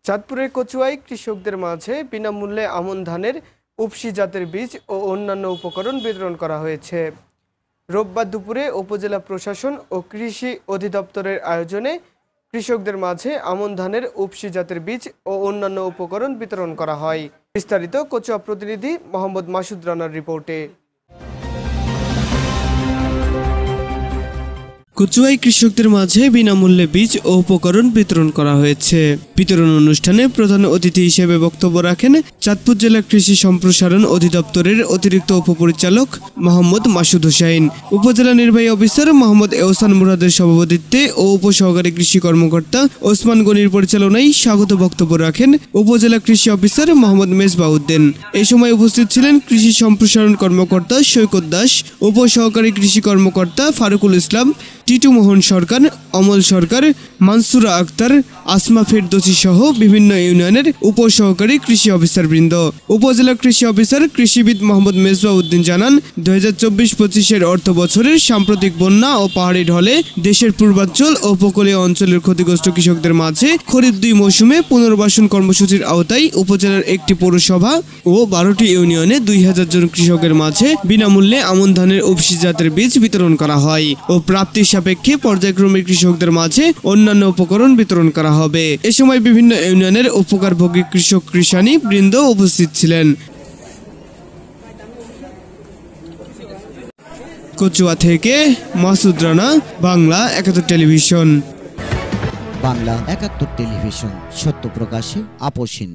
চাঁদপুরের কচুয়ায় কৃষকদের মাঝে বিনামূল্যে আমন ধানের উপসি জাতের বীজ ও অন্যান্য উপকরণ বিতরণ করা হয়েছে। রোববার দুপুরে উপজেলা প্রশাসন ও কৃষি অধিদপ্তরের আয়োজনে কৃষকদের মাঝে আমন ধানের উপসি জাতের বীজ ও অন্যান্য উপকরণ বিতরণ করা হয়। বিস্তারিত কচুয়া প্রতিনিধি মোহাম্মদ মাসুদ রানার রিপোর্টে। কচুয়ায় কৃষকদের মাঝে বিনামূল্যে বীজ ও উপকরণ বিতরণ করা হয়েছে। বিতরণ অনুষ্ঠানে প্রধান অতিথি হিসেবে বক্তব্য রাখেন চাঁদপুর জেলা কৃষি সম্প্রসারণ অধিদপ্তরের অতিরিক্ত উপপরিচালক মোহাম্মদ মাসুদ হোসাইন, উপজেলা নির্বাহী অফিসার মোহাম্মদ এহসান মুরাদের সভাপতিত্বে ও উপসহকারী কৃষি কর্মকর্তা ওসমান গনির পরিচালনায় স্বাগত বক্তব্য রাখেন উপজেলা কৃষি অফিসার মোহাম্মদ মেজবাউদ্দিন। এই সময় উপস্থিত ছিলেন কৃষি সম্প্রসারণ কর্মকর্তা সৈকত দাস, উপসহকারী কৃষি কর্মকর্তা ফারুকুল ইসলাম, টিটু মোহন সরকার, অমল সরকার, মানসুরা আক্তার, আসমা ফেরদৌসী সহ বিভিন্ন ইউনিয়নের উপসহকারী কৃষি অফিসার বৃন্দ। উপজেলা কৃষি অফিসার কৃষিবিদ মোহাম্মদ মেজবাউদ্দিন জানান, 2024-25 অর্থ বছরের সাম্প্রতিক বন্যা ও পাহাড়ি ঢলে দেশের পূর্বাঞ্চল ও উপকূলীয় অঞ্চলের ক্ষতিগ্রস্ত কৃষকদের মাঝে খরিফ 2 মৌসুমে পুনর্বাসন কর্মসূচির আওতায় উপজেলার একটি পৌরসভা ও 12টি ইউনিয়নে 2000 জন কৃষকের মাঝে বিনামূল্যে আমন ধানের উপসি জাতের বীজ বিতরণ করা হয় ও প্রাপ্তির সাপেক্ষে পর্যায়ক্রমে কৃষকদের মাঝে অন্যান্য উপকরণ বিতরণ করা হবে। এ সময় বিভিন্ন ইউনিয়নের উপকারভোগী কৃষক কৃষানী বৃন্দ উপস্থিত ছিলেন। কচুয়া থেকে মাসুদ রানা, বাংলা 71 টেলিভিশন। বাংলা 71 টেলিভিশন, সত্য প্রকাশে আপোষহীন।